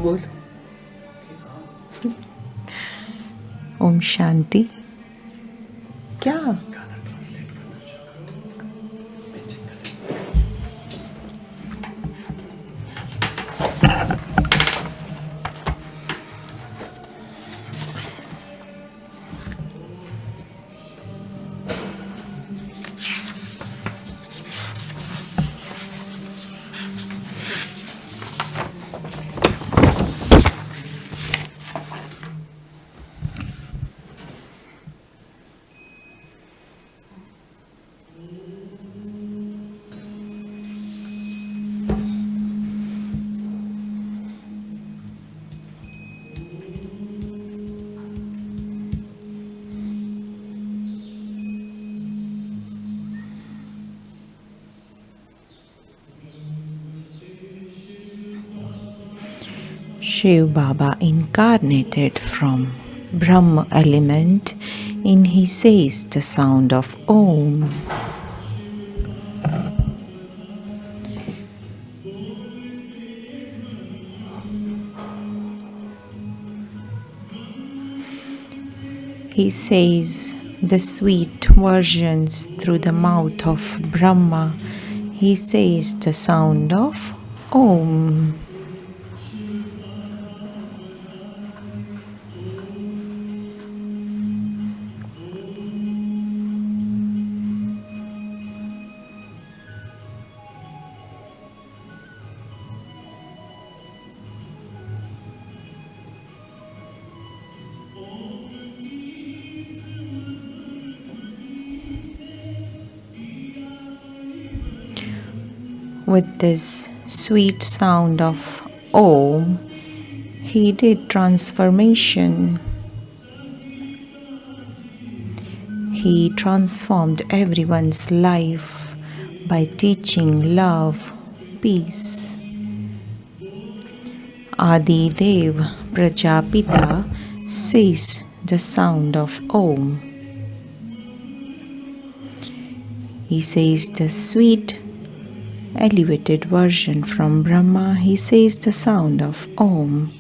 बोल। ओम शांति। क्या? Shiv Baba incarnated from Brahma element and he says the sound of Om. He says the sweet versions through the mouth of Brahma. He says the sound of Om. With this sweet sound of Om, he did transformation. He transformed everyone's life by teaching love, peace. Adi Dev Prajapita says the sound of Om. He says the sweet elevated version from Brahma. He says the sound of Om.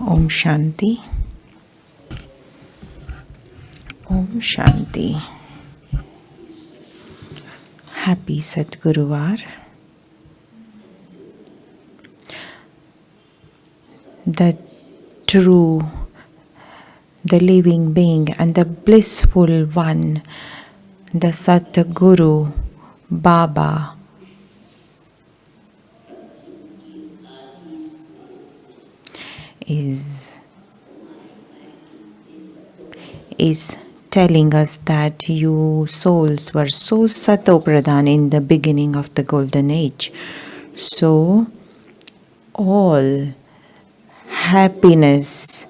Om Shanti. Om Shanti. Happy Sadguruvar. The true, the living being and the blissful one, the Satguru Baba, is telling us that you souls were so Satopradhan in the beginning of the golden age. So all happiness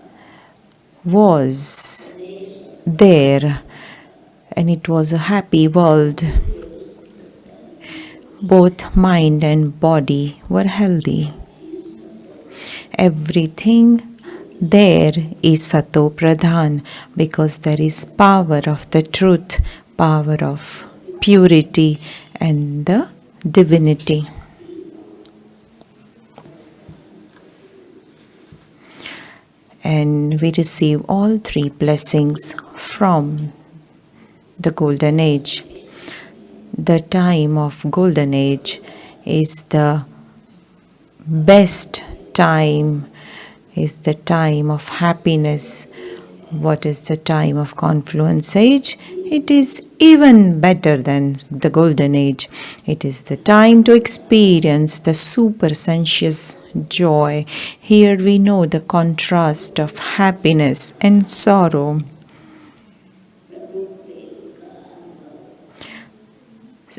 was there and it was a happy world. Both mind and body were healthy. Everything there is Sato Pradhan because there is power of the truth, power of purity and the divinity. And we receive all three blessings from the golden age. The time of golden age is the best time, is the time of happiness. What is the time of confluence age? It is even better than the golden age. It is the time to experience the super sensuous joy. Here we know the contrast of happiness and sorrow.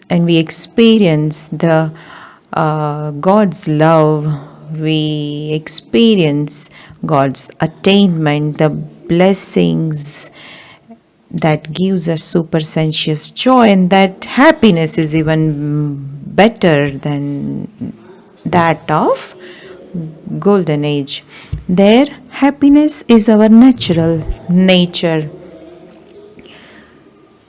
And we experience the God's love. We experience God's attainment, the blessings that gives us super sensuous joy, and that happiness is even better than that of golden age. There, happiness is our natural nature.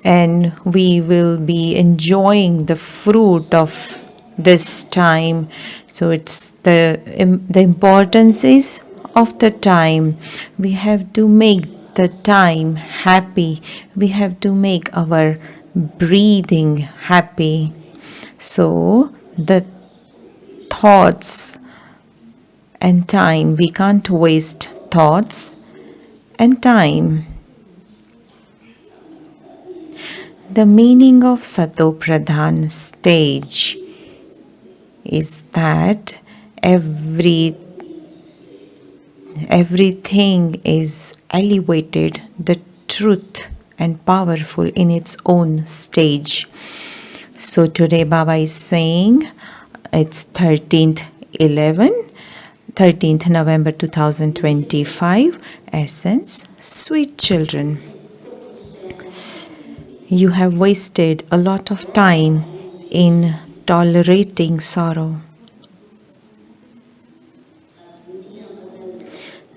And we will be enjoying the fruit of this time. So it's the importance is of the time. We have to make the time happy. We have to make our breathing happy. So the thoughts and time, we can't waste thoughts and time. The meaning of Sato Pradhan stage is that everything is elevated, the truth and powerful in its own stage. So today Baba is saying it's 13th November 2025. Essence, sweet children. You have wasted a lot of time in tolerating sorrow.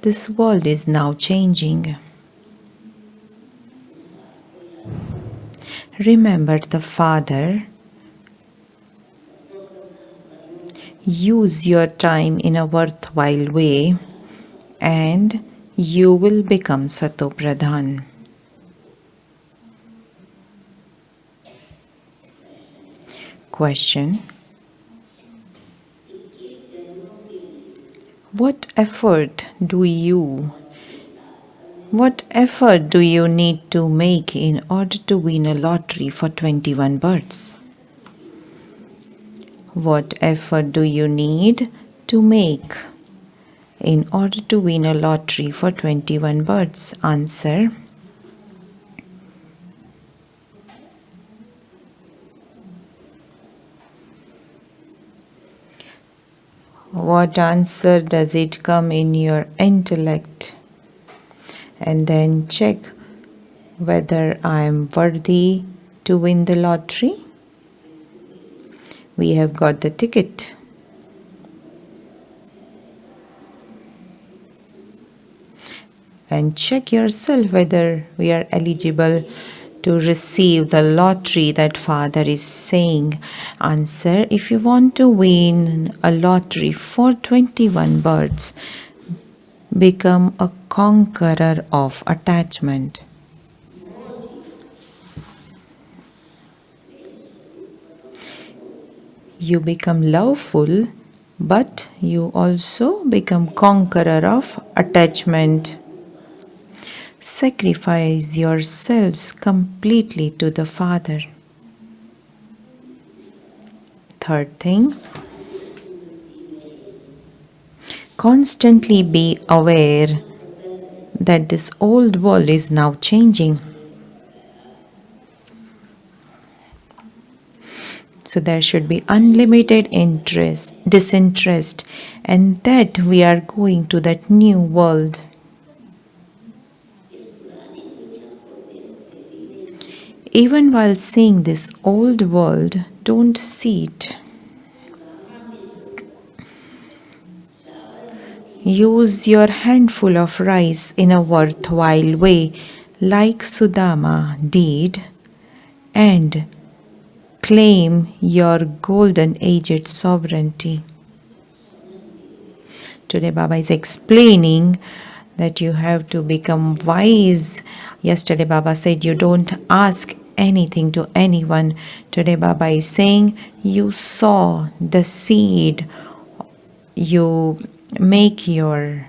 This world is now changing. Remember the Father. Use your time in a worthwhile way and you will become Sato Pradhan. Question: What effort do you need to make in order to win a lottery for 21 birds? What effort do you need to make in order to win a lottery for 21 birds? Answer: what answer does it come in your intellect? And then check whether I am worthy to win the lottery. We have got the ticket. And check yourself whether we are eligible to receive the lottery that Father is saying. Answer: if you want to win a lottery for 21 birds, become a conqueror of attachment. You become loveful, but you also become conqueror of attachment. Sacrifice yourselves completely to the Father. Third thing, constantly be aware that this old world is now changing. So there should be unlimited disinterest, and that we are going to that new world. Even while seeing this old world, don't see it. Use your handful of rice in a worthwhile way, like Sudama did, and claim your golden aged sovereignty. Today, Baba is explaining that you have to become wise. Yesterday, Baba said you don't ask anything to anyone. Today, Baba is saying you sow the seed, you make your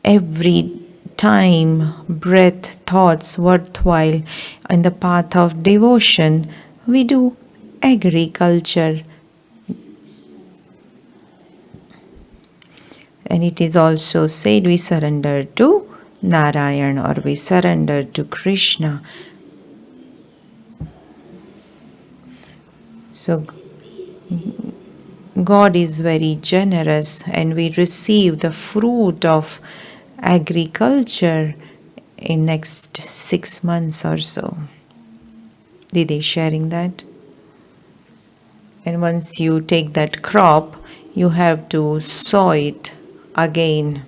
every time, breath, thoughts worthwhile in the path of devotion. We do agriculture, and it is also said we surrender to Narayan or we surrender to Krishna. So God is very generous and we receive the fruit of agriculture in next 6 months or so. Didi sharing that? And once you take that crop, you have to sow it again.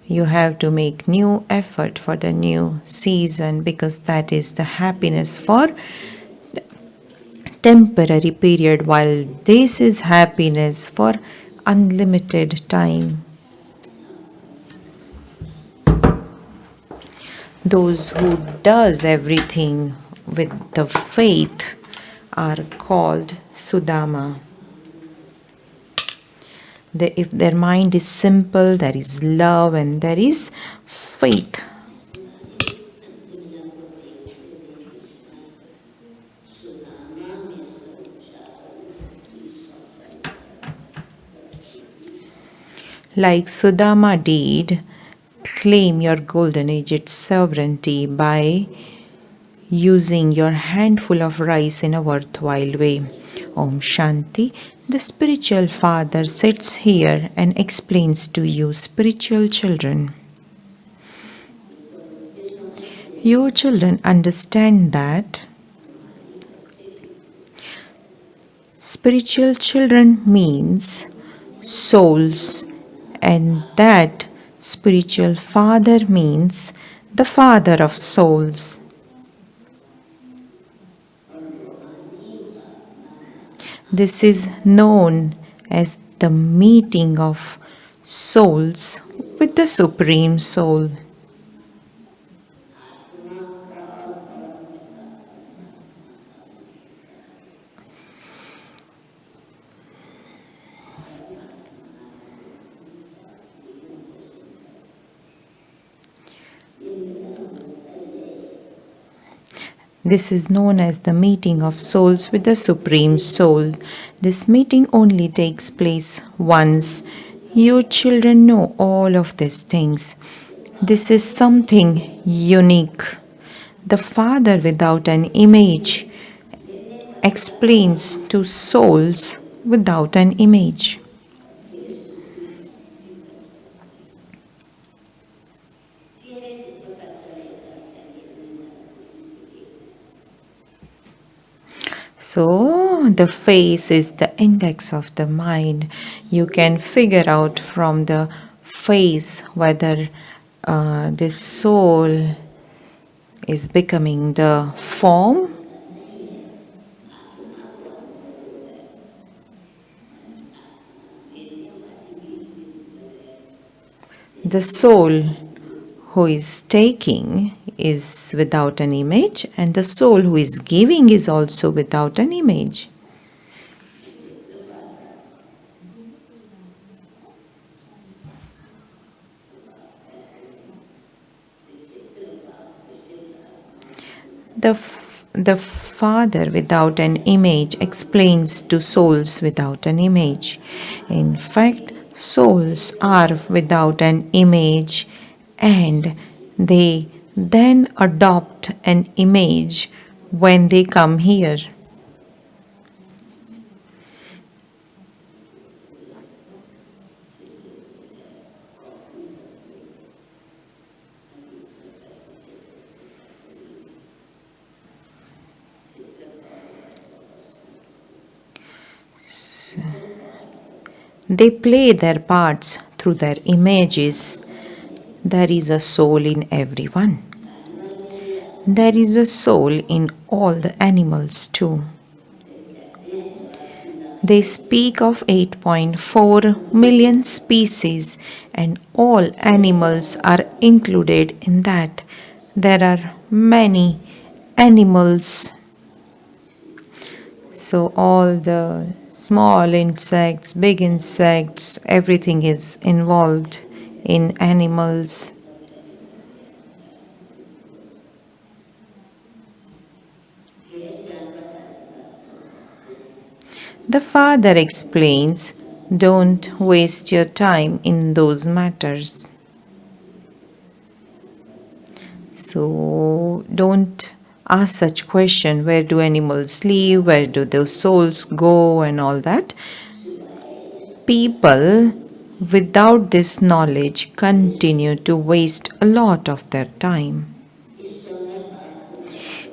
You have to make new effort for the new season, because that is the happiness for temporary period, while this is happiness for unlimited time. Those who does everything with the faith are called Sudama. If their mind is simple, there is love and there is faith. Like Sudama did, claim your golden aged sovereignty by using your handful of rice in a worthwhile way. Om Shanti. The spiritual father sits here and explains to you, spiritual children. You children understand that spiritual children means souls, and that spiritual father means the father of souls. This is known as the meeting of souls with the Supreme Soul. This is known as the meeting of souls with the Supreme Soul. This meeting only takes place once. You children know all of these things. This is something unique. The Father without an image explains to souls without an image. So, the face is the index of the mind. You can figure out from the face whether this soul is becoming the form The soul who is taking is without an image, and the soul who is giving is also without an image. The Father without an image explains to souls without an image. In fact, souls are without an image, and they then adopt an image when they come here. They play their parts through their images. There is a soul in everyone. There is a soul in all the animals too. They speak of 8.4 million species, and all animals are included in that. There are many animals. So all the small insects, big insects, everything is involved in animals. The Father explains, don't waste your time in those matters. So don't ask such question, where do animals live, where do those souls go, and all that. People without this knowledge continue to waste a lot of their time.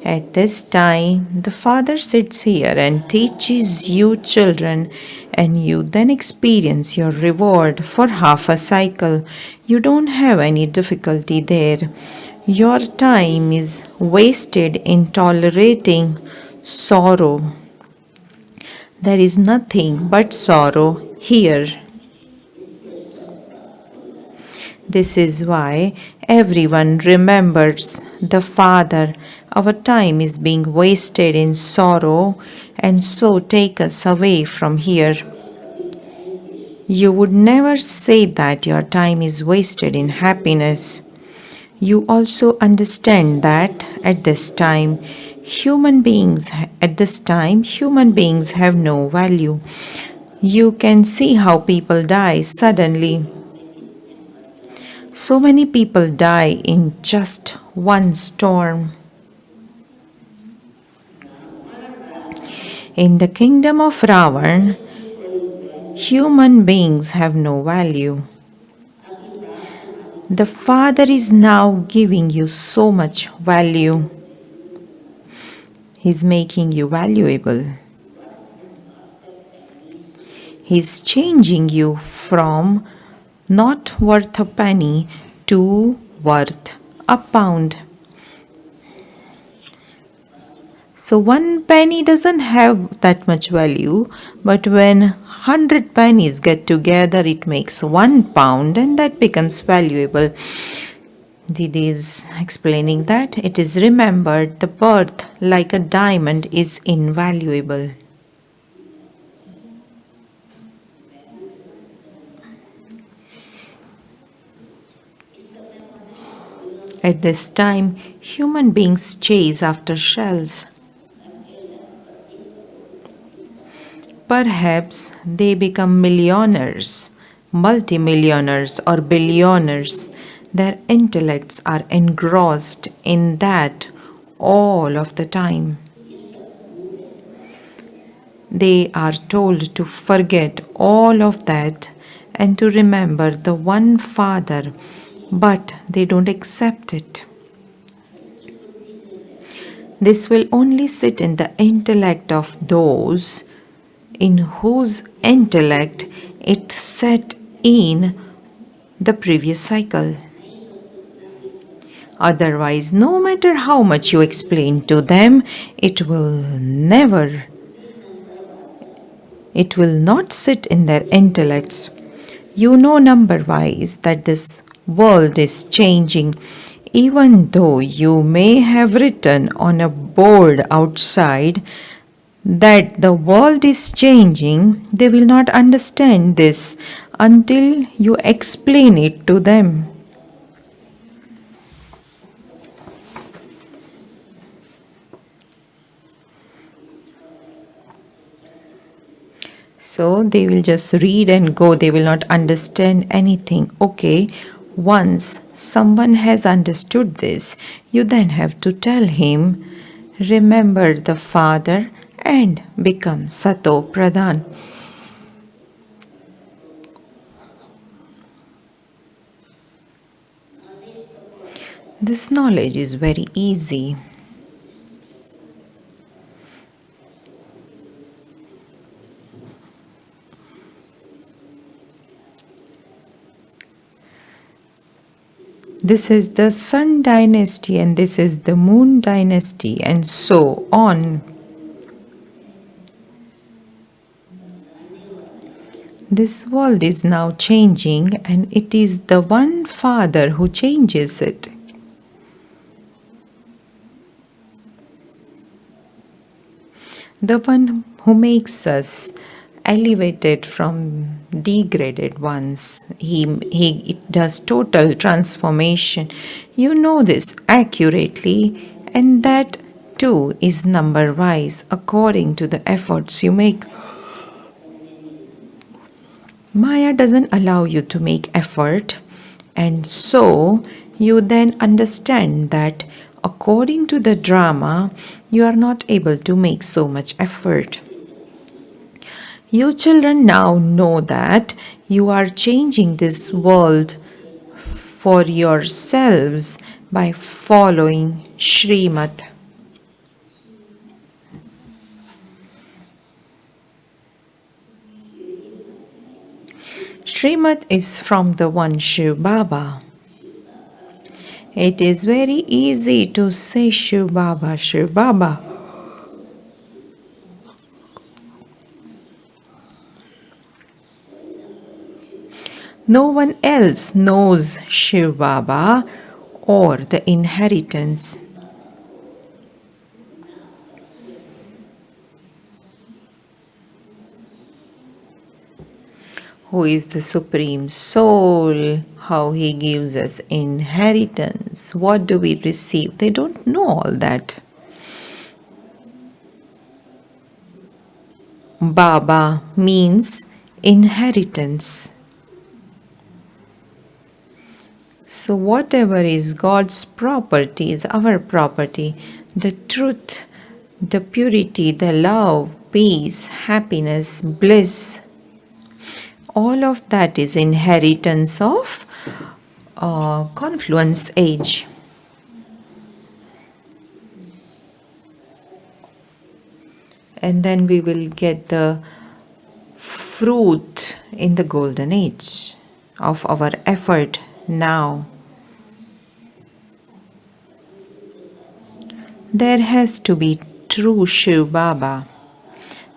At this time, the Father sits here and teaches you children, and you then experience your reward for half a cycle. You don't have any difficulty there. Your time is wasted in tolerating sorrow. There is nothing but sorrow here. This is why everyone remembers the Father. Our time is being wasted in sorrow, and so take us away from here. You would never say that your time is wasted in happiness. You also understand that at this time human beings have no value. You can see how people die suddenly. So many people die in just one storm. In the kingdom of Ravan, human beings have no value. The Father is now giving you so much value. He's making you valuable. He's changing you from not worth a penny to worth a pound. So 1 penny doesn't have that much value, but when 100 pennies get together, it makes 1 pound, and that becomes valuable. Didi is explaining that it is remembered the birth like a diamond is invaluable. At this time, human beings chase after shells. Perhaps they become millionaires, multimillionaires, or billionaires. Their intellects are engrossed in that all of the time. They are told to forget all of that and to remember the one Father, but they don't accept it. This will only sit in the intellect of those in whose intellect it sat in the previous cycle. Otherwise, no matter how much you explain to them, it will not sit in their intellects. You know number-wise that this world is changing. Even though you may have written on a board outside that the world is changing, they will not understand this until you explain it to them. So they will just read and go, they will not understand anything. Okay, once someone has understood this, you then have to tell him, remember the Father and become Sato Pradhan. This knowledge is very easy. This is the Sun dynasty and this is the Moon dynasty and so on. This world is now changing and it is the one Father who changes it. The one who makes us elevated from degraded ones. He does total transformation. You know this accurately, and that too is number wise according to the efforts you make. Maya doesn't allow you to make effort, and so you then understand that according to the drama, you are not able to make so much effort. You children now know that you are changing this world for yourselves by following Srimad. Srimad is from the one Shiv Baba. It is very easy to say Shiv Baba, Shiv Baba. No one else knows Shiv Baba or the inheritance. Who is the Supreme Soul, how He gives us inheritance, what do we receive? They don't know all that. Baba means inheritance. So whatever is God's property is our property. The truth, the purity, the love, peace, happiness, bliss, all of that is inheritance of confluence age. And then we will get the fruit in the golden age of our effort now. There has to be true Shiv Baba.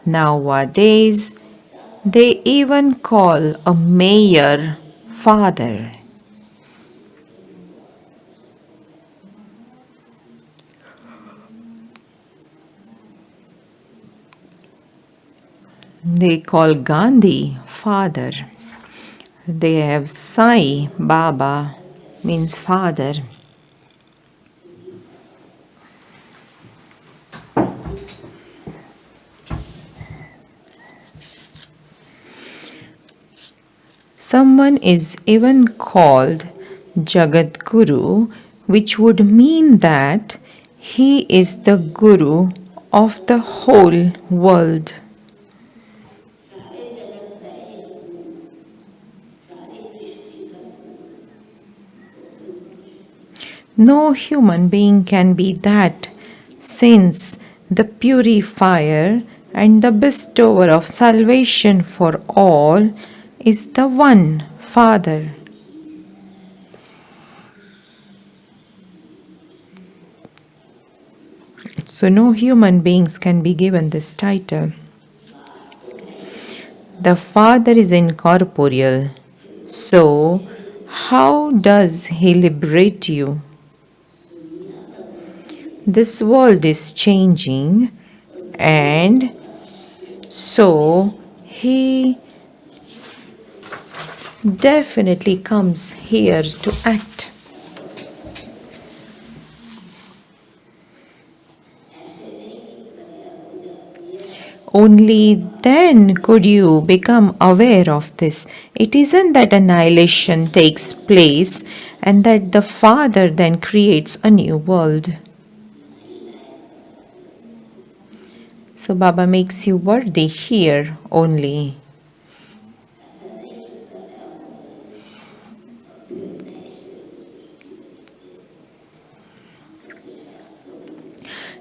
Nowadays, they even call a mayor father. They call Gandhi father. They have Sai Baba, means father. Someone is even called Jagat Guru, which would mean that he is the Guru of the whole world. No human being can be that, since the purifier and the bestower of salvation for all is the one Father. So no human beings can be given this title. The Father is incorporeal. So How does he liberate you? This world is changing, and so he definitely comes here to act. Only then could you become aware of this. It isn't that annihilation takes place and that the Father then creates a new world. So Baba makes you worthy here only.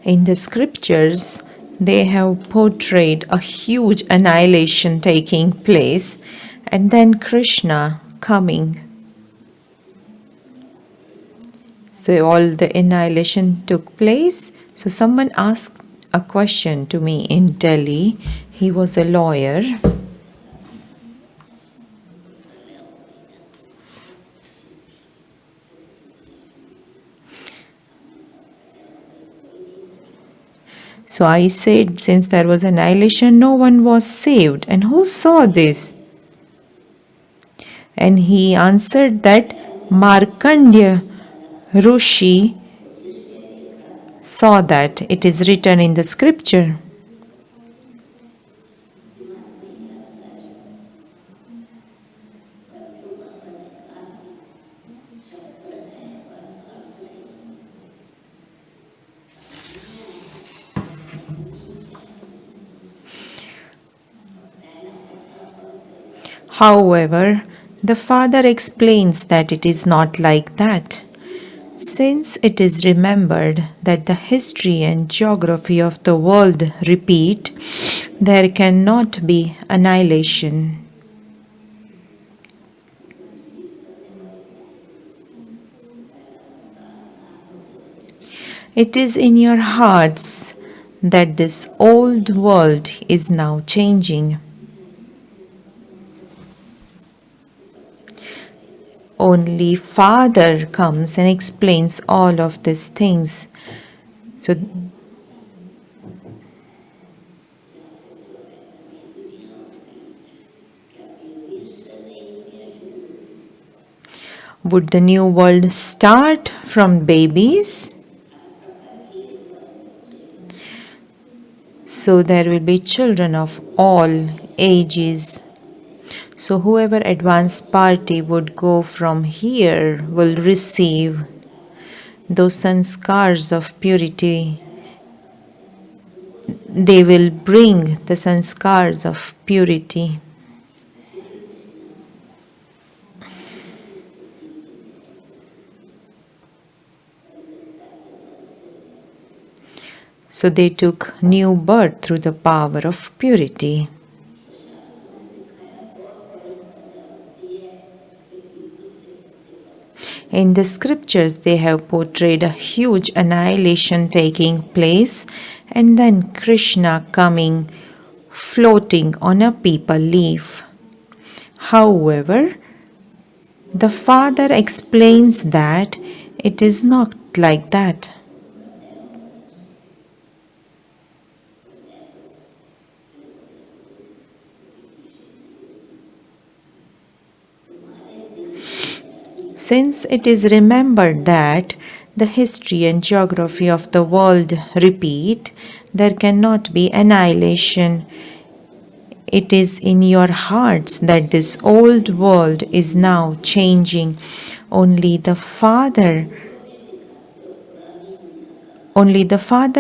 In the scriptures, they have portrayed a huge annihilation taking place and then Krishna coming. So all the annihilation took place. So someone asked a question to me in Delhi. He was a lawyer. So I said, since there was annihilation, no one was saved. And who saw this? And he answered that Markandya Rishi saw that. It is written in the scripture. However, the Father explains that it is not like that. Since it is remembered that the history and geography of the world repeat, there cannot be annihilation. It is in your hearts that this old world is now changing. Only Father comes and explains all of these things. So would the new world start from babies? So there will be children of all ages. So whoever advanced party would go from here will receive those sanskars of purity. They will bring the sanskars of purity. So they took new birth through the power of purity. In the scriptures, they have portrayed a huge annihilation taking place and then Krishna coming floating on a peepal leaf. However, the Father explains that it is not like that. Since it is remembered that the history and geography of the world repeat, there cannot be annihilation. It is in your hearts that this old world is now changing. Only the Father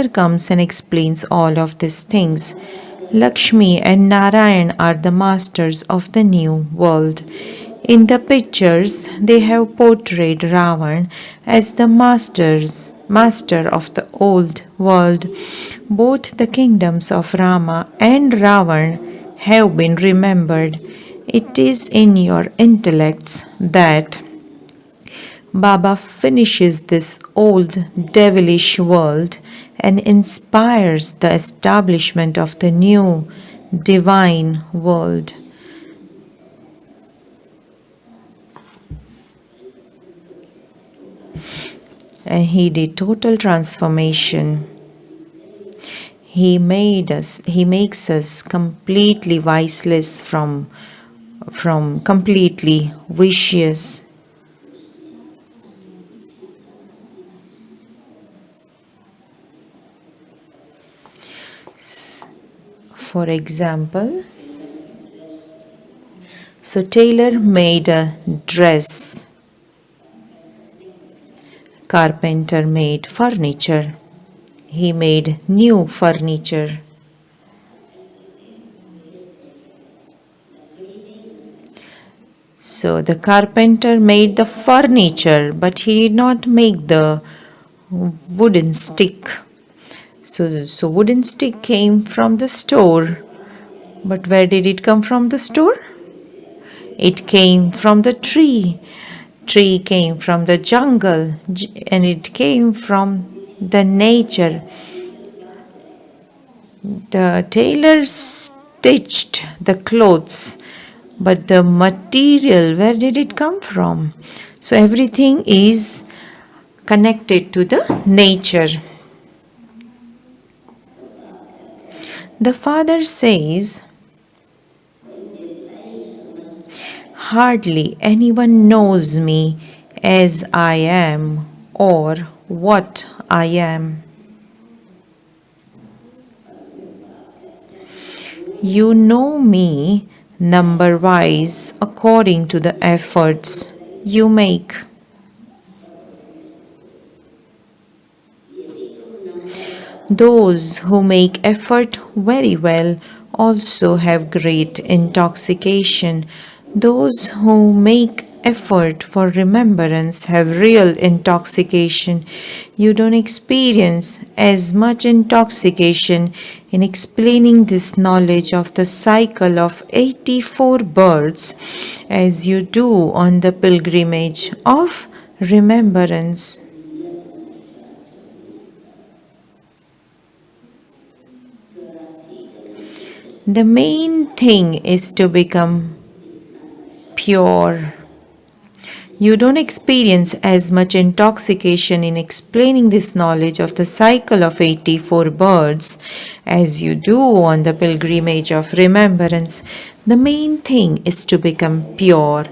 comes and explains all of these things. Lakshmi and Narayan are the masters of the new world. In the pictures, they have portrayed Ravan as the master of the old world. Both the kingdoms of Rama and Ravan have been remembered. It is in your intellects that Baba finishes this old devilish world and inspires the establishment of the new divine world. and He did total transformation. He makes us completely viceless from completely vicious. For example, so tailor made a dress, carpenter made furniture, he made new furniture. So the carpenter made the furniture, but he did not make the wooden stick. So wooden stick came from the store, but where did it come from the store? It came from the tree. Tree came from the jungle, and it came from the nature. The tailor stitched the clothes, but the material, where did it come from? So everything is connected to the nature. The father says, hardly anyone knows me as I am or what I am. You know me number-wise according to the efforts you make. Those who make effort very well also have great intoxication. Those who make effort for remembrance have real intoxication. You don't experience as much intoxication in explaining this knowledge of the cycle of 84 births as you do on the pilgrimage of remembrance. The main thing is to become pure. You don't experience as much intoxication in explaining this knowledge of the cycle of 84 births as you do on the pilgrimage of remembrance. The main thing is to become pure.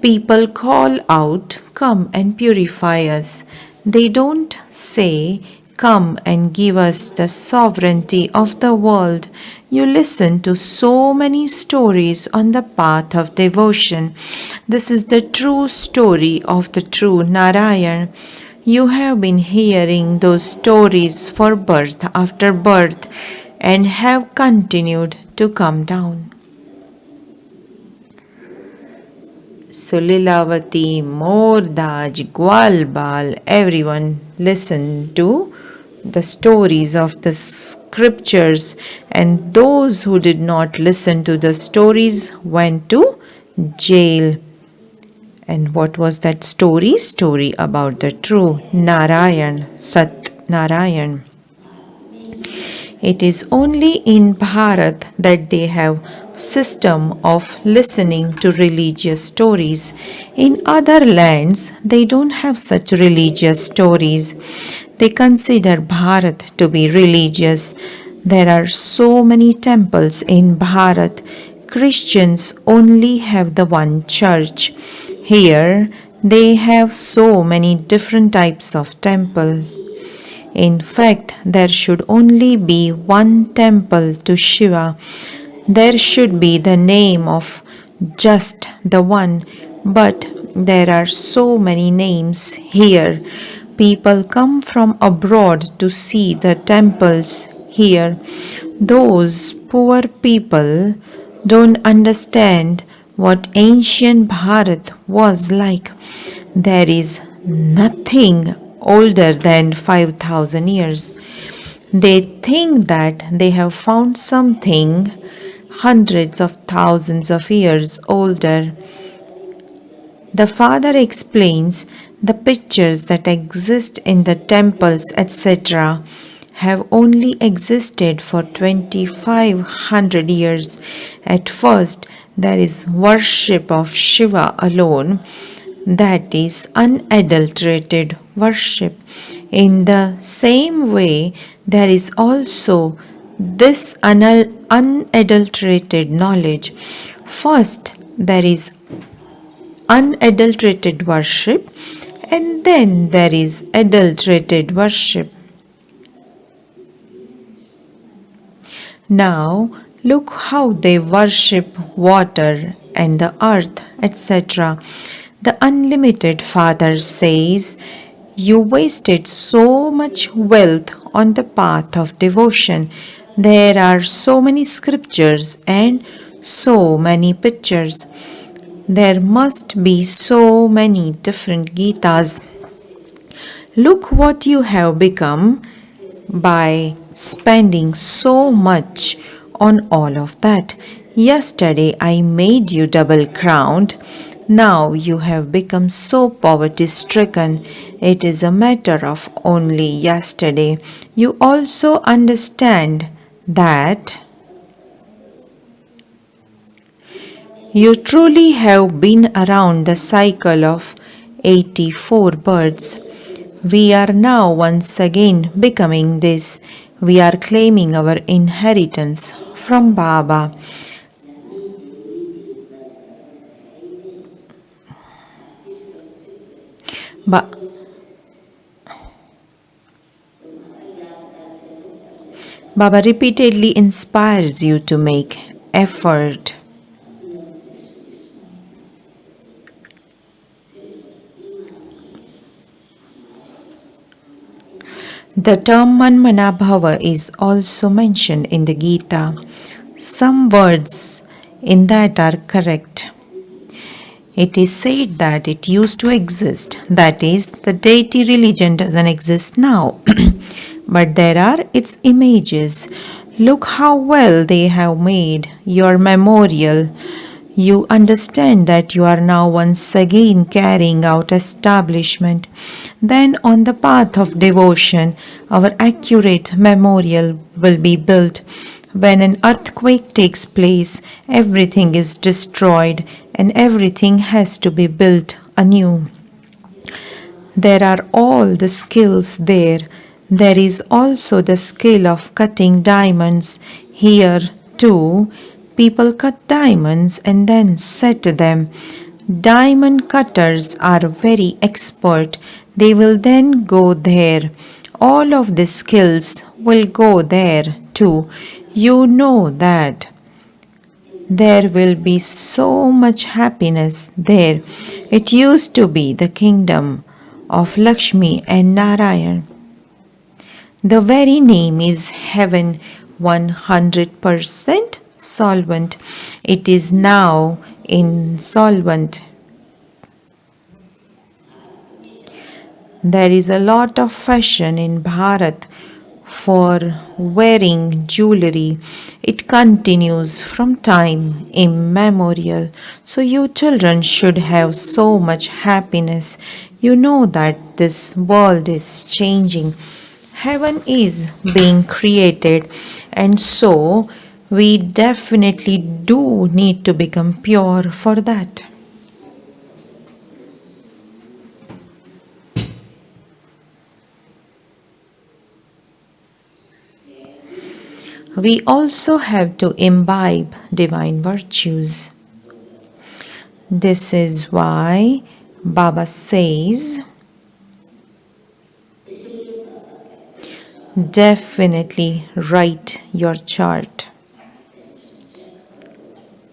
People call out, "Come and purify us." They don't say, "Come and give us the sovereignty of the world." You listen to so many stories on the path of devotion. This is the true story of the true Narayan. You have been hearing those stories for birth after birth and have continued to come down. So Lilavati, Mordaj, Gwalbal, everyone listen to the stories of the scriptures, and those who did not listen to the stories went to jail. And what was that story? Story about the true Narayan, Sat Narayan. It is only in Bharat that they have system of listening to religious stories. In other lands, they don't have such religious stories. They consider Bharat to be religious. There are so many temples in Bharat. Christians only have the one church. Here, they have so many different types of temple. In fact, there should only be one temple to Shiva. There should be the name of just the one, but there are so many names here. People come from abroad to see the temples here. Those poor people don't understand what ancient Bharat was like. There is nothing older than 5,000 years. They think that they have found something hundreds of thousands of years older. The father explains the pictures that exist in the temples, etc., have only existed for 2,500 years. At first, there is worship of Shiva alone. that is unadulterated worship. In the same way, there is also this unadulterated knowledge. First, there is unadulterated worship, and then there is adulterated worship. Now, look how they worship water and the earth, etc. The unlimited Father says, "You wasted so much wealth on the path of devotion. There are so many scriptures and so many pictures. There must be so many different Gitas. Look what you have become by spending so much on all of that. Yesterday I made you double crowned. Now you have become so poverty stricken. It is a matter of only yesterday. You also understand that you truly have been around the cycle of 84 births. We are now once again becoming this. We are claiming our inheritance from Baba. Baba repeatedly inspires you to make effort. The term Manmana Bhava is also mentioned in the Gita. Some words in that are correct. It is said that it used to exist, that is, the deity religion doesn't exist now, but there are its images. Look how well they have made your memorial. You understand that you are now once again carrying out establishment. Then, on the path of devotion, our accurate memorial will be built. When an earthquake takes place, everything is destroyed and everything has to be built anew. There are all the skills there. There is also the skill of cutting diamonds. Here, too, people cut diamonds and then set them. Diamond cutters are very expert. They will then go there. All of the skills will go there too. You know that there will be so much happiness there. It used to be the kingdom of Lakshmi and Narayan. The very name is heaven, 100% solvent. It is now insolvent. There is a lot of fashion in Bharat for wearing jewelry. It continues from time immemorial. So you children should have so much happiness. You know that this world is changing. Heaven is being created, and so we definitely do need to become pure for that. We also have to imbibe divine virtues. This is why Baba says, definitely write your chart.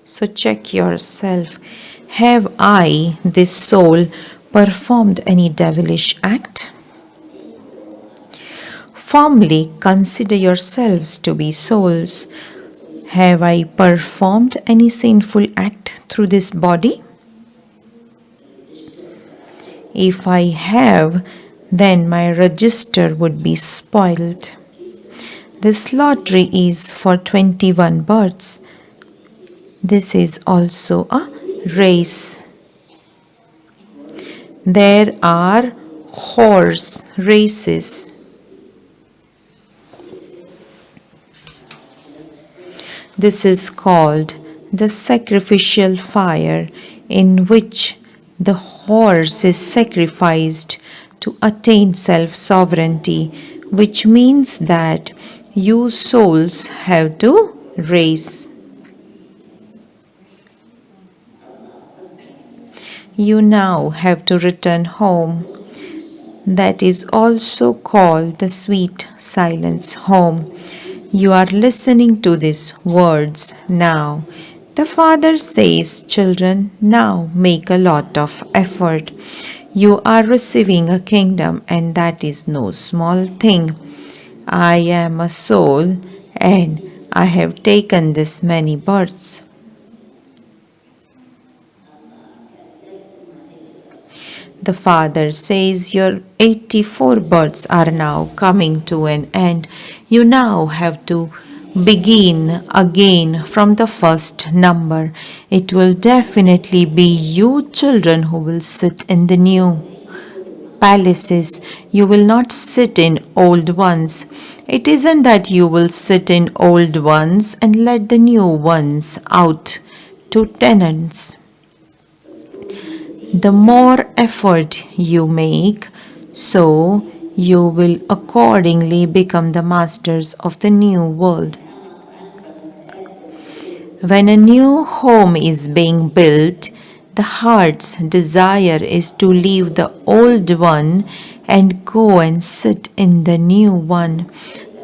So check yourself. Have I, this soul, performed any devilish act? Firmly consider yourselves to be souls. Have I performed any sinful act through this body? If I have, then my register would be spoiled. This lottery is for 21 births. This is also a race. There are horse races. This is called the sacrificial fire, in which The horse is sacrificed to attain self-sovereignty, which means that you souls have to race. You now have to return home. That is also called the sweet silence home. You are listening to these words now. The father says, children, now make a lot of effort. You are receiving a kingdom, and that is no small thing. I am a soul, and I have taken this many births. The father says, your 84 births are now coming to an end. You now have to begin again from the first number. It will definitely be you children who will sit in the new palaces. You will not sit in old ones. It isn't that you will sit in old ones and let the new ones out to tenants. The more effort you make, so you will accordingly become the masters of the new world. When a new home is being built, the heart's desire is to leave the old one and go and sit in the new one.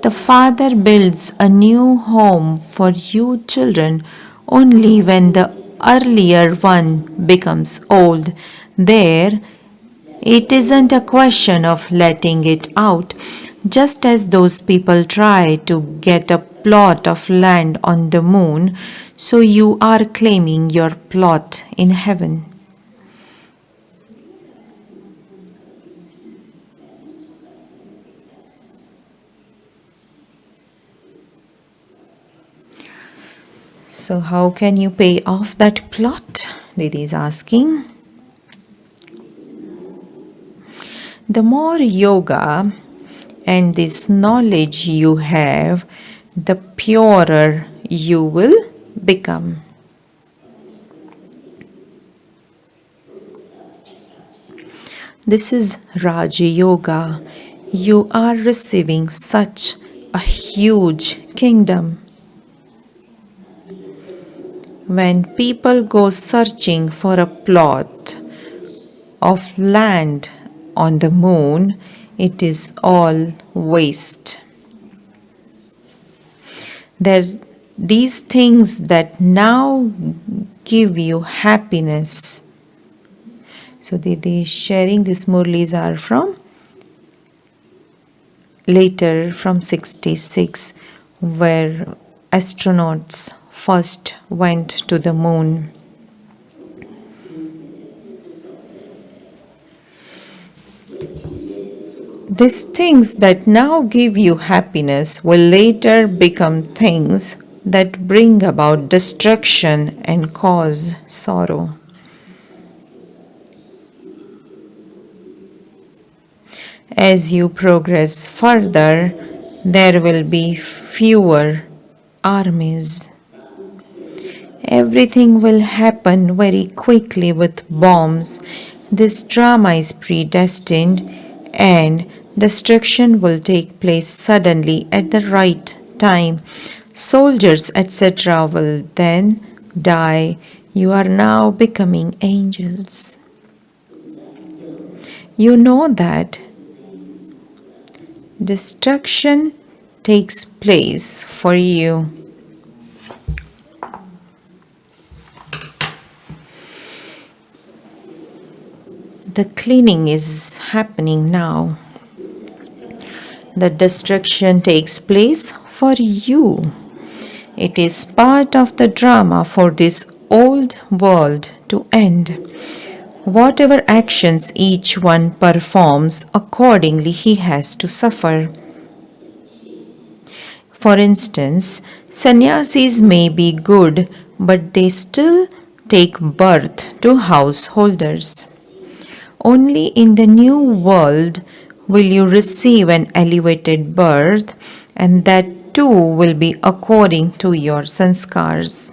The Father builds a new home for you children only when the earlier one becomes old. There, it isn't a question of letting it out. Just as those people try to get a plot of land on the moon, so you are claiming your plot in heaven. So how can you pay off that plot? Didi is asking. The more yoga and this knowledge you have, the purer you will become. This is Raja Yoga. You are receiving such a huge kingdom. When people go searching for a plot of land on the moon, it is all waste. These things that now give you happiness. So the sharing these Murlis are from later from 66, where astronauts first went to the moon. These things that now give you happiness will later become things that bring about destruction and cause sorrow. As you progress further, there will be fewer armies. Everything will happen very quickly with bombs. This drama is predestined, and destruction will take place suddenly at the right time. Soldiers, etc., will then die. You are now becoming angels. You know that destruction takes place for you. The cleaning is happening now. The destruction takes place for you. It is part of the drama for this old world to end. Whatever actions each one performs, accordingly he has to suffer. For instance, sannyasis may be good, but they still take birth to householders. Only in the new world will you receive an elevated birth, and that too will be according to your sanskars.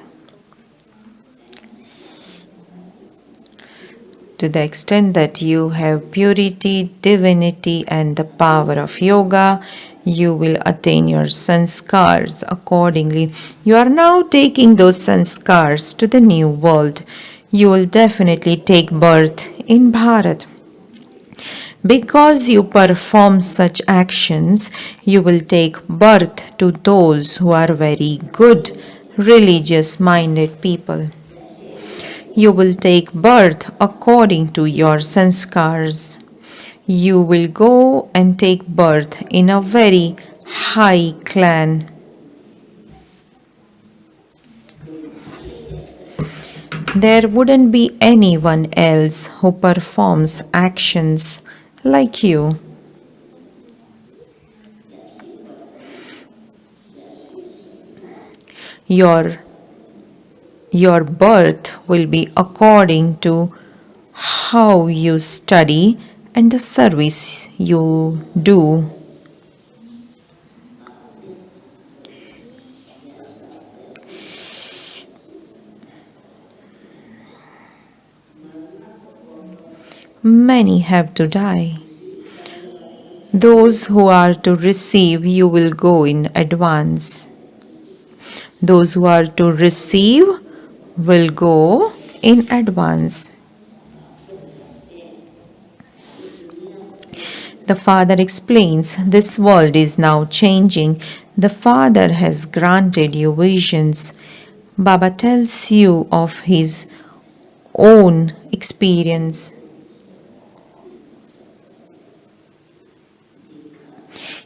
To the extent that you have purity, divinity, and the power of yoga, you will attain your sanskars accordingly. You are now taking those sanskars to the new world. You will definitely take birth in Bharat. Because you perform such actions, you will take birth to those who are very good, religious minded people. You will take birth according to your sanskars. You will go and take birth in a very high clan. There wouldn't be anyone else who performs actions like you. Your birth will be according to how you study and the service you do. Many have to die. Those who are to receive, you will go in advance. Those who are to receive will go in advance. The Father explains, this world is now changing. The Father has granted you visions. Baba tells you of his own experience.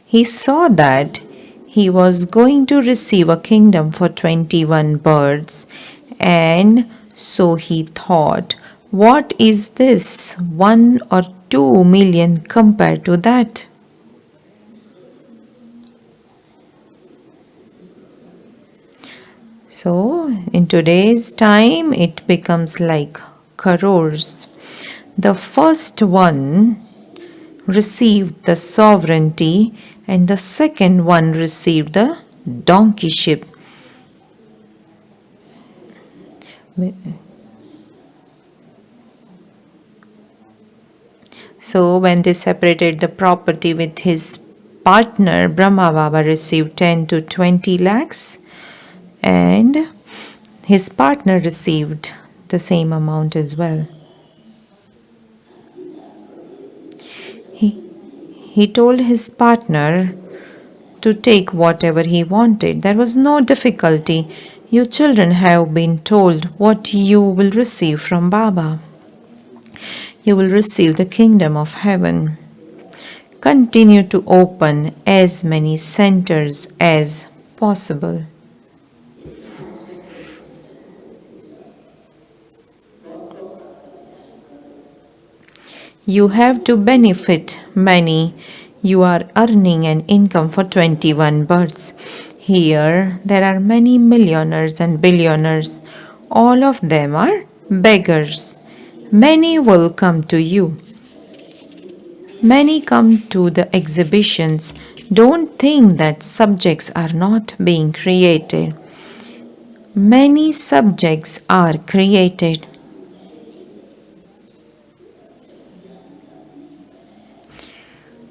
He saw that he was going to receive a kingdom for 21 birds, and so he thought, what is this 1 or 2 million compared to that? So in today's time it becomes like crores. The first one received the sovereignty and the second one received the donkeyship. So when they separated the property with his partner, Brahma Baba received 10 to 20 lakhs and his partner received the same amount as well. He told his partner to take whatever he wanted. There was no difficulty. You children have been told what you will receive from Baba. You will receive the kingdom of heaven. Continue to open as many centers as possible. You have to benefit many. You are earning an income for 21 births. Here there are many millionaires and billionaires. All of them are beggars. Many will come to you. Many come to the exhibitions. Don't think that subjects are not being created. Many subjects are created.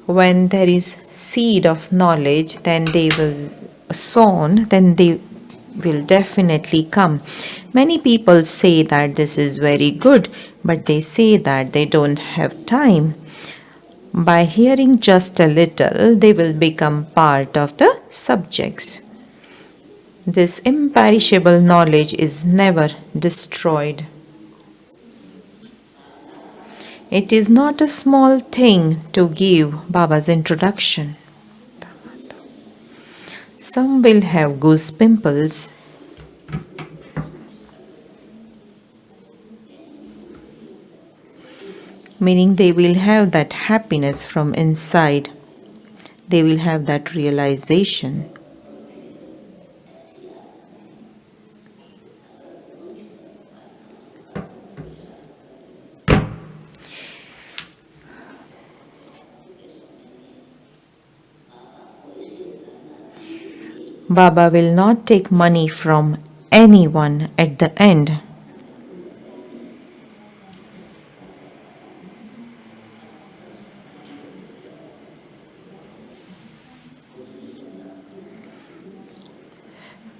When there is seed of knowledge, then they will sown, then they will definitely come. Many people say that this is very good, but they say that they don't have time. By hearing just a little, they will become part of the subjects. This imperishable knowledge is never destroyed. It is not a small thing to give Baba's introduction. Some will have goose pimples. Meaning they will have that happiness from inside. They will have that realization. Baba will not take money from anyone at the end.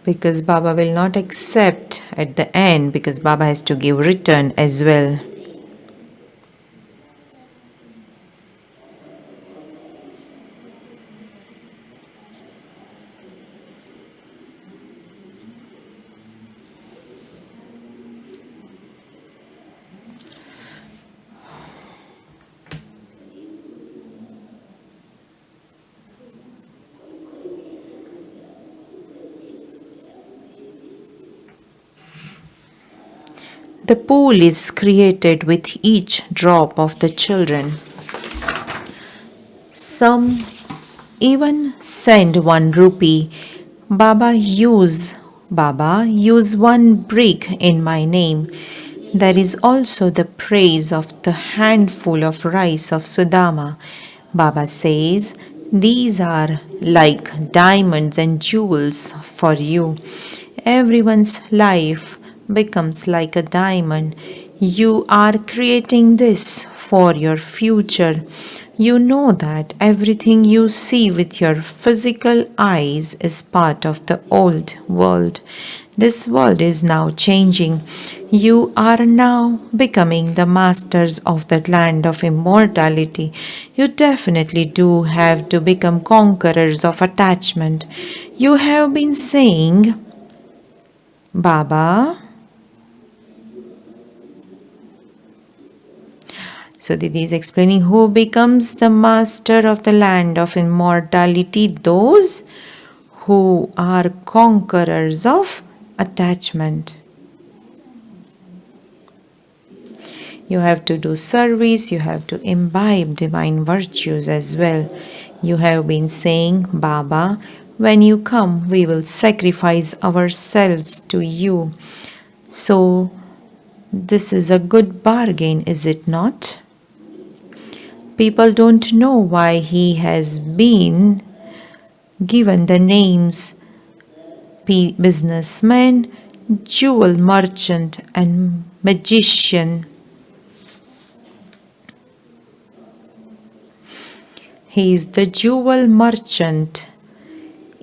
because Baba will not accept at the end, because Baba has to give return as well. The pool is created with each drop of the children. Some even send 1 rupee. Baba, use 1 brick in my name. There is also the praise of the handful of rice of Sudama. Baba says, these are like diamonds and jewels for you. Everyone's life becomes like a diamond. You are creating this for your future. You know that everything you see with your physical eyes is part of the old world. This world is now changing. You are now becoming the masters of that land of immortality. You definitely do have to become conquerors of attachment. You have been saying, Baba. So Didi is explaining who becomes the master of the land of immortality. Those who are conquerors of attachment. You have to do service, you have to imbibe divine virtues as well. You have been saying, Baba, when you come, we will sacrifice ourselves to you. So, this is a good bargain, is it not? People don't know why he has been given the names businessman, jewel merchant, and magician. He is the jewel merchant.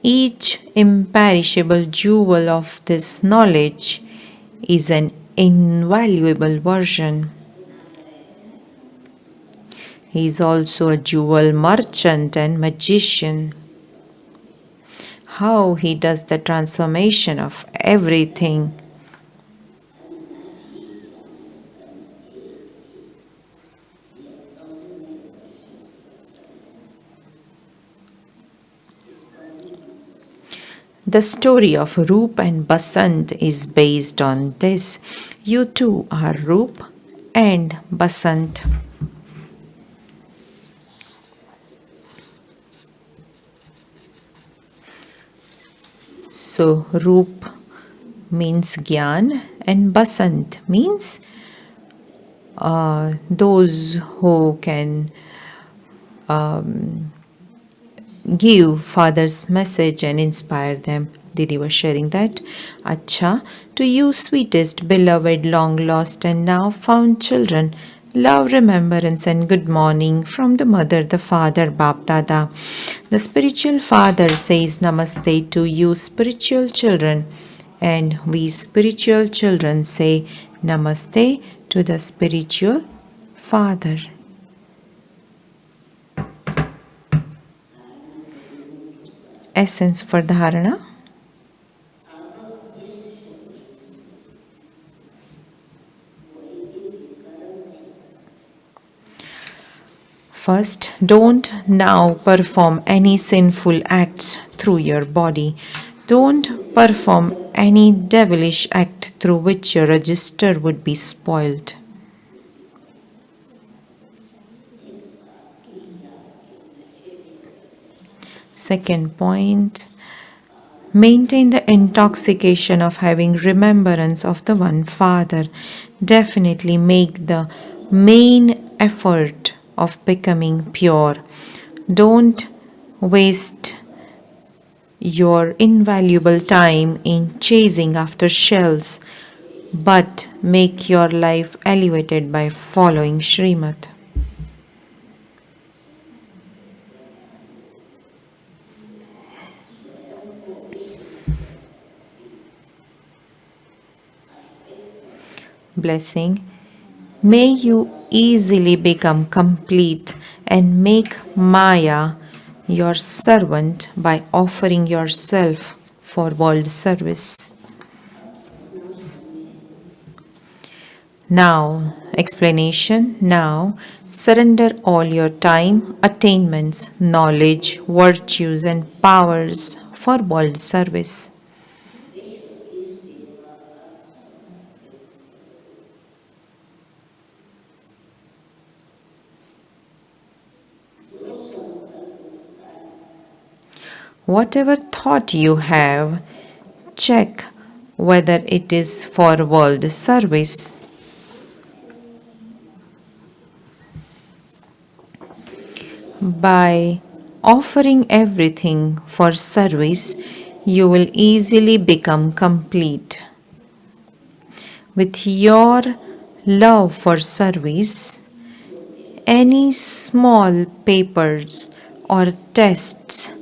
Each imperishable jewel of this knowledge is an invaluable version. He is also a jewel merchant and magician. How he does the transformation of everything. The story of Roop and Basant is based on this. You two are Roop and Basant. So Roop means Gyan and Basant means those who can give father's message and inspire them. Didi was sharing that. Acha, to you sweetest, beloved, long lost and now found children, love, remembrance and good morning from the mother, the father, Bap Dada. The spiritual father says namaste to you spiritual children, and we spiritual children say namaste to the spiritual father. Essence for dharana. First, don't now perform any sinful acts through your body. Don't perform any devilish act through which your register would be spoiled. Second point, maintain the intoxication of having remembrance of the one Father. Definitely make the main effort of becoming pure. Don't waste your invaluable time in chasing after shells, but make your life elevated by following Srimad. blessing. May you easily become complete and make Maya your servant by offering yourself for world service. Now, explanation. Now, surrender all your time, attainments, knowledge, virtues, and powers for world service. Whatever thought you have, check whether it is for world service. By offering everything for service, you will easily become complete. With your love for service, any small papers or tests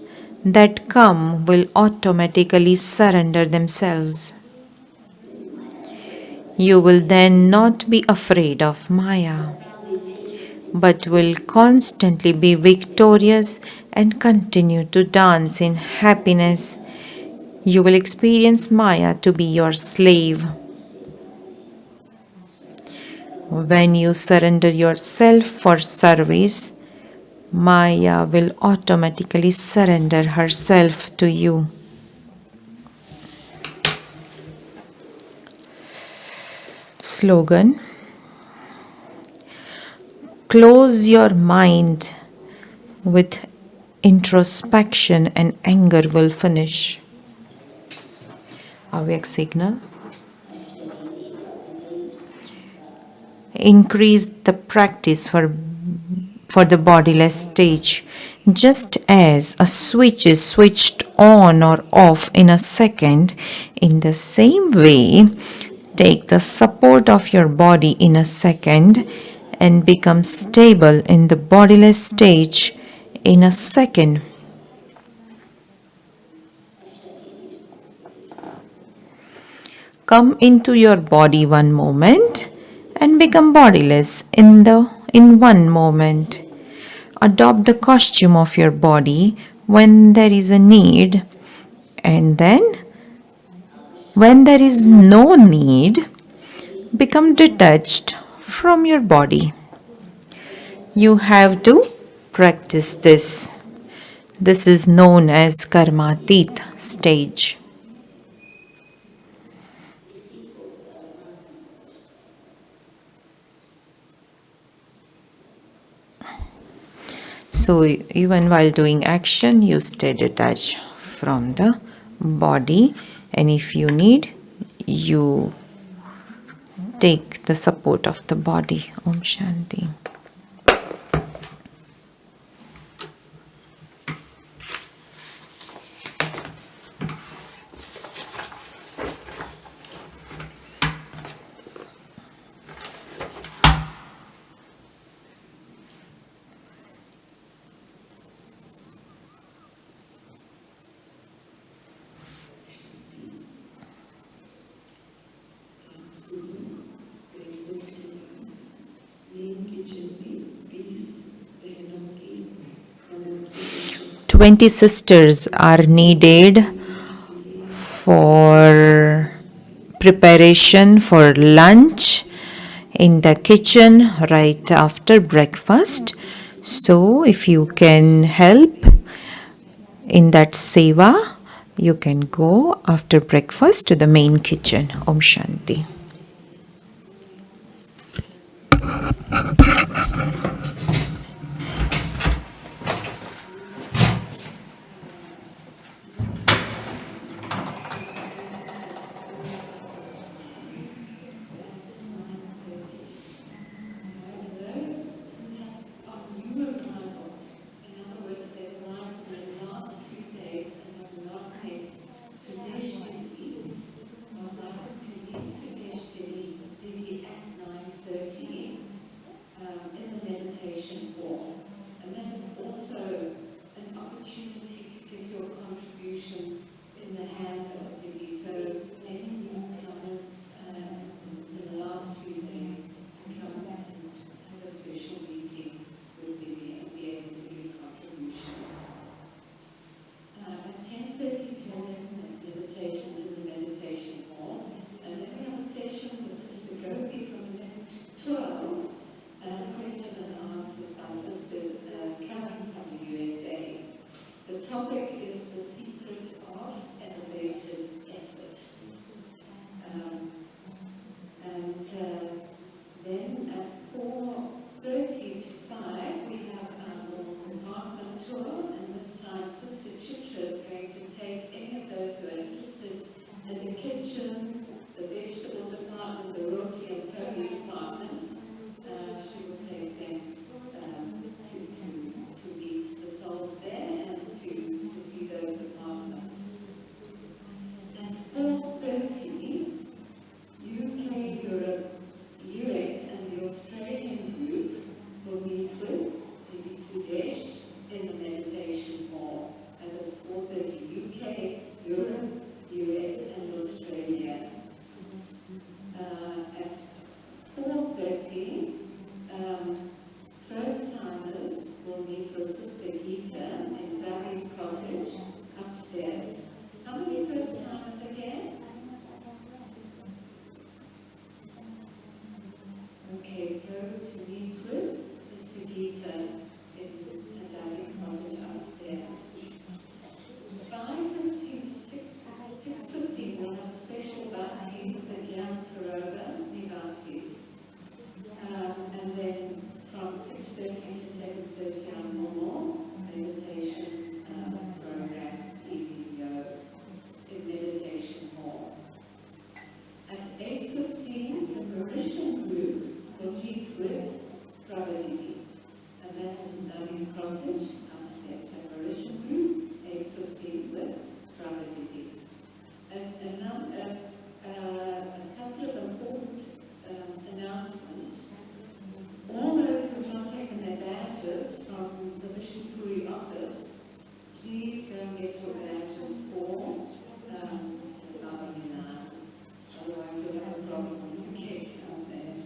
that come will automatically surrender themselves. You will then not be afraid of Maya, but will constantly be victorious and continue to dance in happiness. You will experience Maya to be your slave. When you surrender yourself for service, Maya will automatically surrender herself to you. Slogan: close your mind with introspection and anger will finish. Avyak signal. Increase the practice for the bodiless stage. Just as a switch is switched on or off in a second, in the same way, take the support of your body in a second and become stable in the bodiless stage in a second. Come into your body one moment and become bodiless in one moment. Adopt the costume of your body when there is a need, and then when there is no need, become detached from your body. You have to practice this. This is known as Karmatit stage. So even while doing action, you stay detached from the body, and if you need, you take the support of the body. Om Shanti. "20 sisters are needed for preparation for lunch in the kitchen right after breakfast. So if you can help in that seva, you can go after breakfast to the main kitchen. Om Shanti." also to meet with Sister Gita in Daddy's cottage upstairs. 5:15 to 6:15 we'll have special bhakti for the Gyan Sarovar Nivasis. And then from 6:30 to 7:30 our normal meditation program, evening yoga in meditation hall. At 8:15 the Mauritian group will meet with Prabhadiki, and that is in Navi's cottage upstairs. So Mauritian group, 8:15 with Prabhadiki. And now a couple of important announcements. All those who have not taken their badges from the Mission Puri office, please go and get your badges for Lavamina. Otherwise you'll have a problem when you get down there.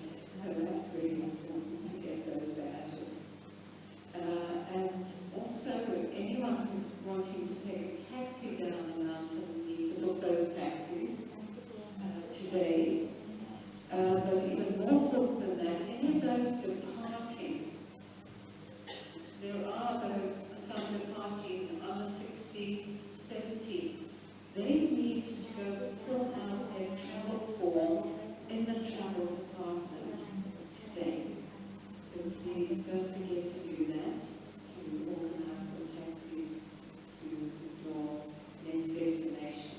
So that's really important to get those badges. And also anyone who's wanting to take a taxi down the mountain need to book those taxis today. But even more important than that, any of those departing, there are some departing on the 16th, 17th, they need to go fill out their travel forms in the travel department today. So please don't forget to do that, to organize some taxis to your next destination.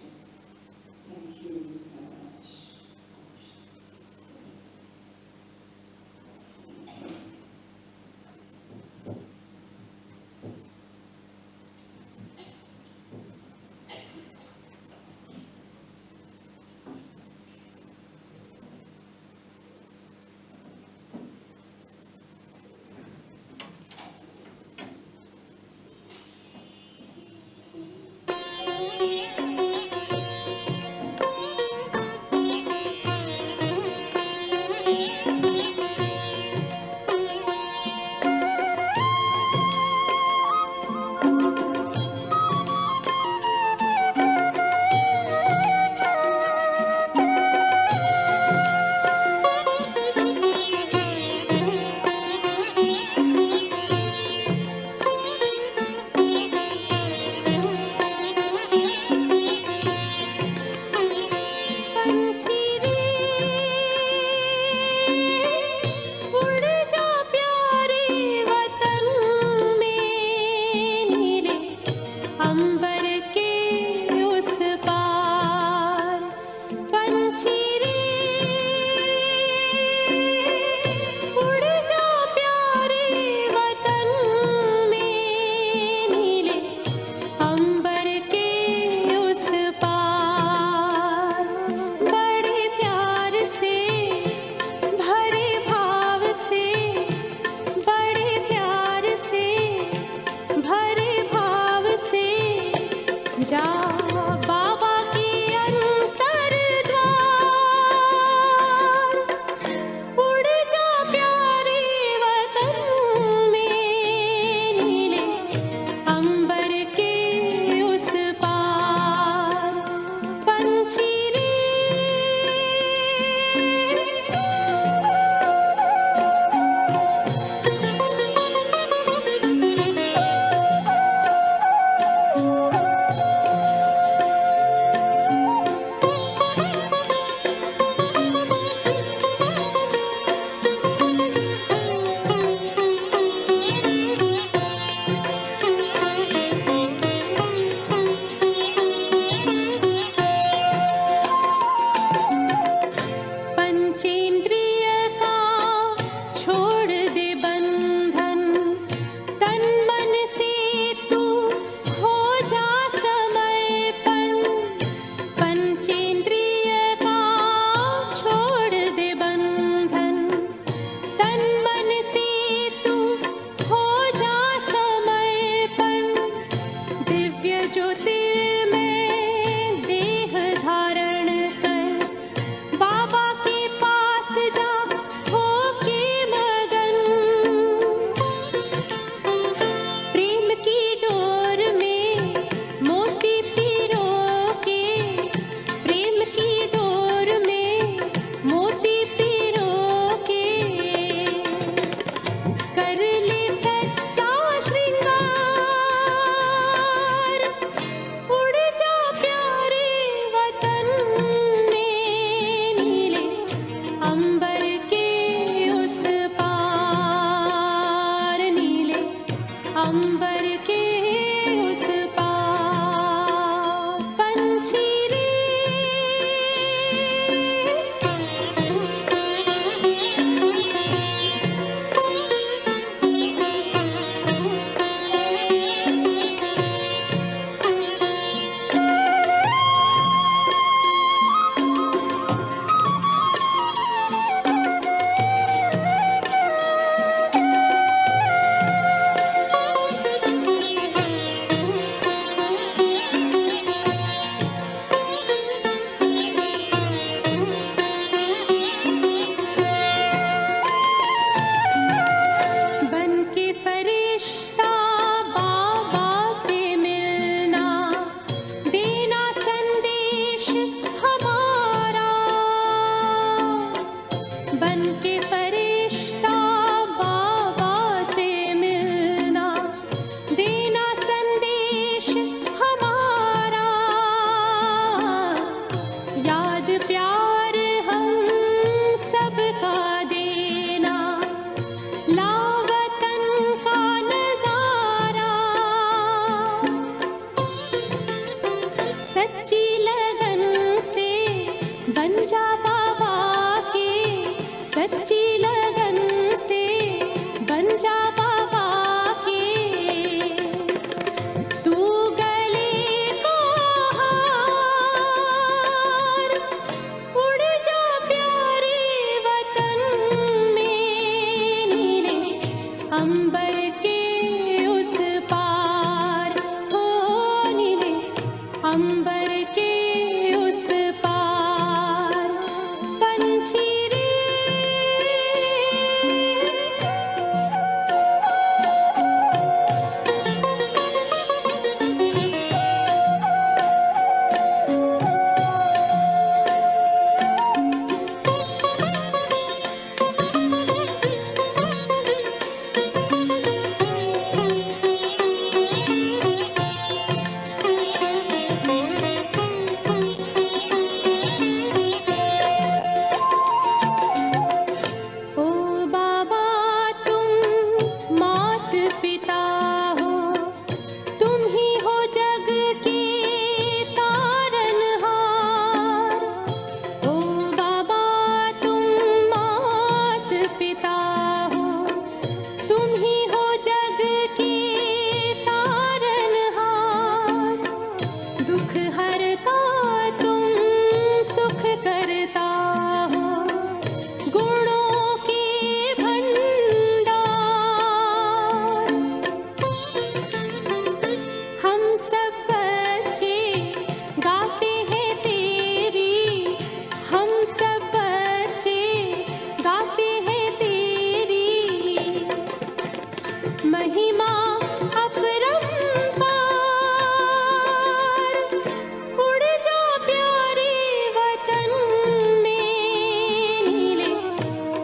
Thank you so much.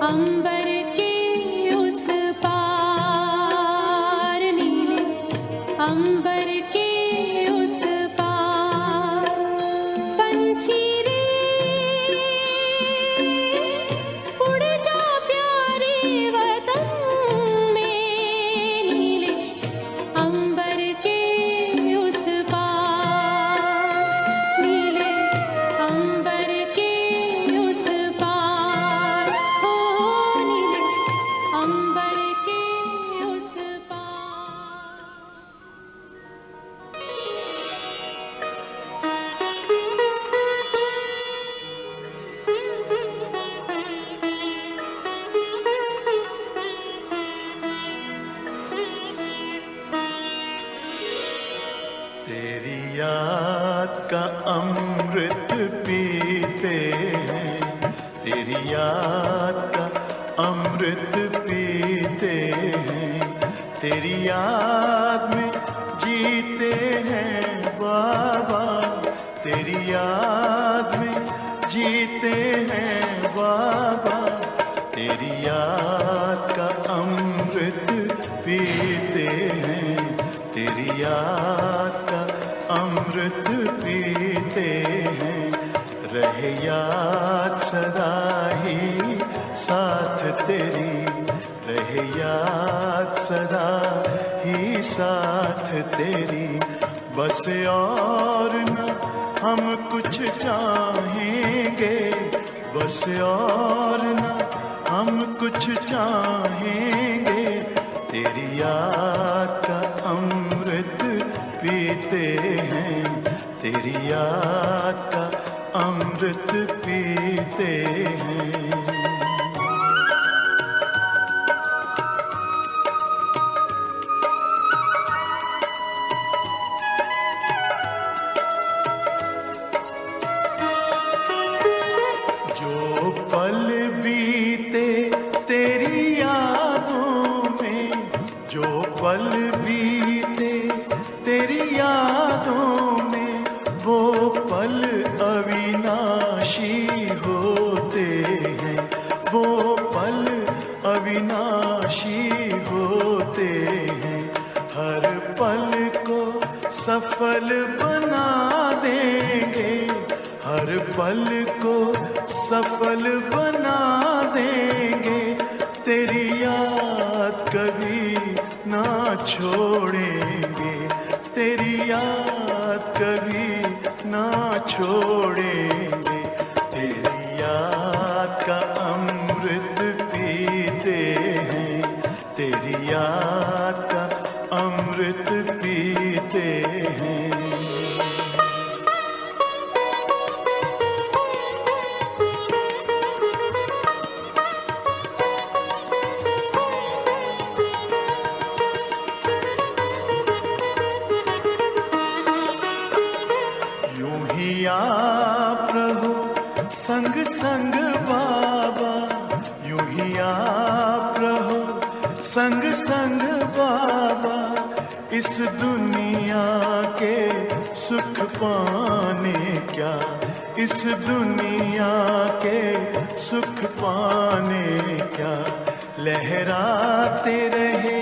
अंबर के उस पार, नीले अंबर के उस पार, पंछी रे उड़ जा प्यारे वतन में, नीले अंबर के उस पार, नीले अंबर के उस पार, हो नीले अंबर के उस पार। तेरी याद का अमृत पीते हैं, तेरी याद का अमृत पीते हैं, तेरी याद में जीते हैं बाबा, तेरी याद में जीते हैं बाबा, तेरी याद का अमृत पीते हैं, तेरी याद का अमृत पीते हैं, रहे याद सदा ही साथ तेरी, रहे याद सदा ही साथ तेरी, बस और न हम कुछ चाहेंगे, बस और न हम कुछ चाहेंगे, तेरी याद का अमृत पीते हैं, तेरी याद का अमृत पीते हैं। जो पल बीते तेरी यादों में, जो पल बीते तेरी यादों में, वो पल अविनाशी होते हैं, वो पल अविनाशी होते हैं, हर पल को सफल बना देंगे, हर पल को सफल बना देंगे, तेरी याद कभी ना छोड़ेंगे, तेरी याद कभी ना छोड़ेंगे, तेरी याद का अमृत पीते हैं, तेरी याद का अमृत पीते हैं। यूं ही आप रहो संग संग बाबा, यूं ही आप रहो संग संग बाबा, इस दुनिया के सुख पाने क्या, इस दुनिया के सुख पाने क्या, लहराते रहे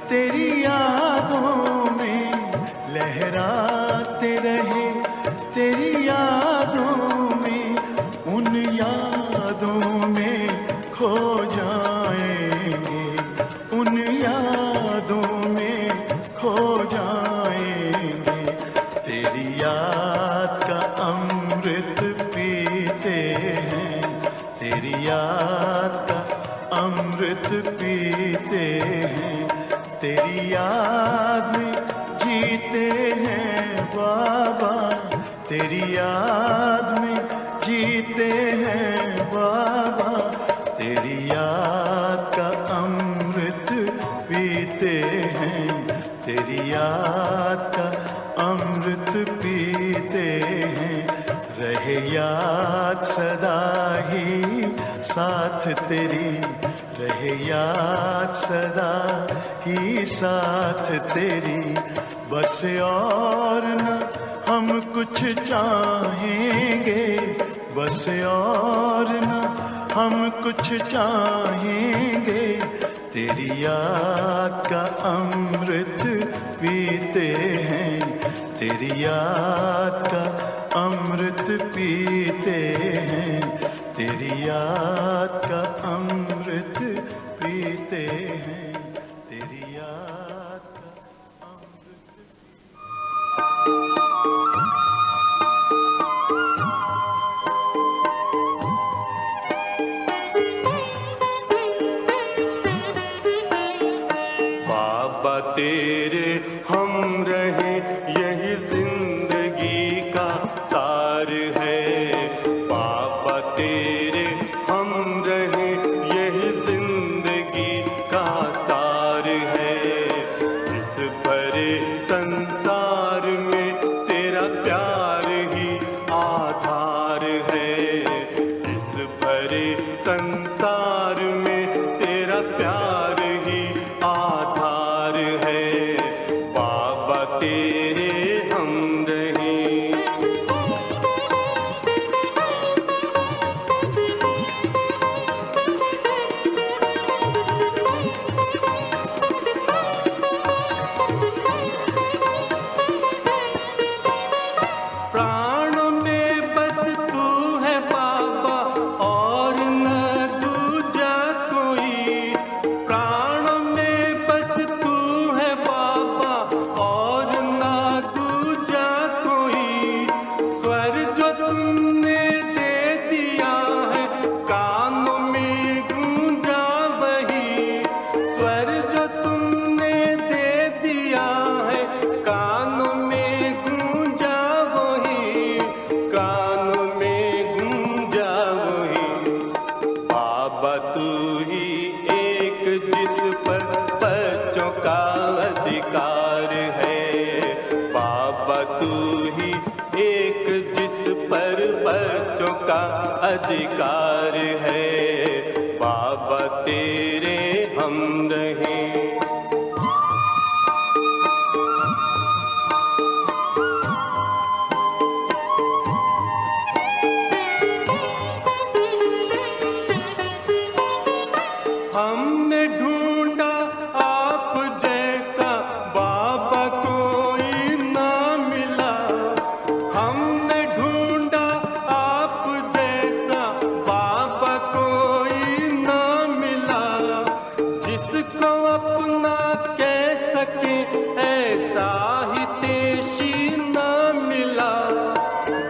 तेरी यादों में, लहराते रहे तेरी यादों में, उन यादों में खो जाएंगे, उन यादों में खो जाएंगे, तेरी याद का अमृत पीते हैं, तेरी याद का अमृत पीते हैं, तेरी याद में जीते हैं बाबा, तेरी याद में जीते हैं बाबा, तेरी याद का अमृत पीते हैं, तेरी याद का अमृत पीते हैं, रहे याद सदा ही साथ तेरी, रहे याद सदा ही साथ तेरी, बस और न हम कुछ चाहेंगे, बस और न हम कुछ चाहेंगे, तेरी याद का अमृत पीते हैं, तेरी याद का अमृत पीते हैं, तेरी याद का अमृत पीते हैं, तेरी याद का अमृत। बाबा तेरे हम रहे यही जिंदगी का सार है, बाबा तेरे हम रहे यही जिंदगी का सार है। इस भरे संसार में तेरा प्यार ही आधार है, इस भरे संसार में तेरा प्यार ही आधार है, बाबा तेरे हम रहे। प्राणों में बस तू है बाबा और न दूजा कोई, प्राणों में बस तू है बाबा और न दूजा कोई। स्वर जो तुमने दे दिया है कानों में गूंजा वही, स्वर जो तुमने दे दिया है कानों में गूंजा वही, कानों में गूंजा वही। बाबा तू ही एक जिस पर बच्चों का अधिकार है, बाबा तू ही एक जिस पर बच्चों का अधिकार है, बाबा तेरे हम रहे। हमने ढूंढा आप जैसा बाबा कोई ना मिला, हमने ढूंढा आप जैसा बाबा कोई ना मिला। जिसको अपना कह सके ऐसा ही तेशी ना मिला,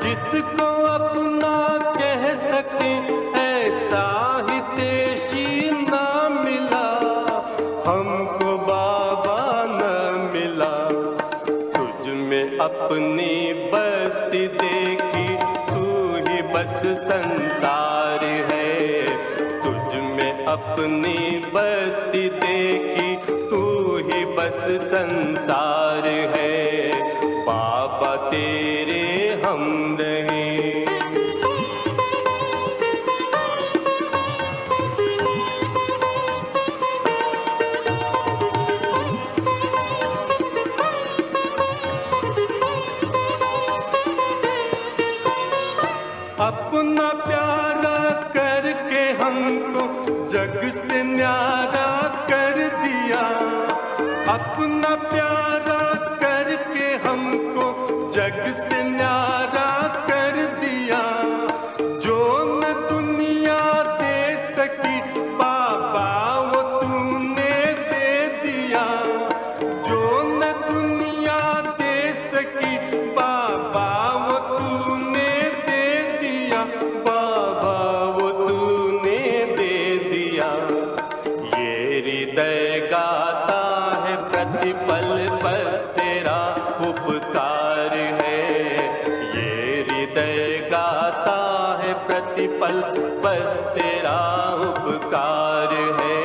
जिसको अपना कह सके ऐसा ही तेशी ना मिला। हमको बाबा न मिला, तुझ में अपनी बस्ती देखी, तू ही बस संसार है, तुझ में अपनी बस्ती देखी, तू ही बस संसार है, बाबा तेरे हम रहे। अपना प्यारा करके हमको जग से न्यारा कर दिया, अपना प्यारा करके हमको जग से न्यारा कर दिया। जो न दुनिया दे सकी बाबा वो तूने दे दिया, जो न दुनिया दे सकी बाबा वो तूने दे दिया, बाबा वो तूने दे दिया। ये हृदय गाता है प्रतिपल बस तेरा उपकार है, ये हृदय गाता है प्रतिपल बस तेरा उपकार है,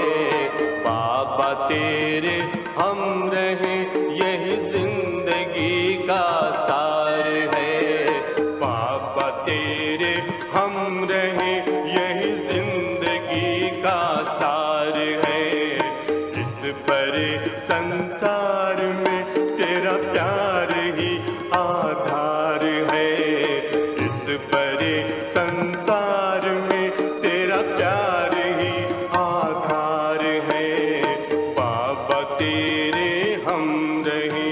बाबा तेरे हम रहे यही जिंदगी का सार है, बाबा तेरे हम रहे यही जिंदगी का सार है। इस बड़े संसार में तेरा प्यार ही आधार है, इस बड़े संसार में तेरा प्यार रही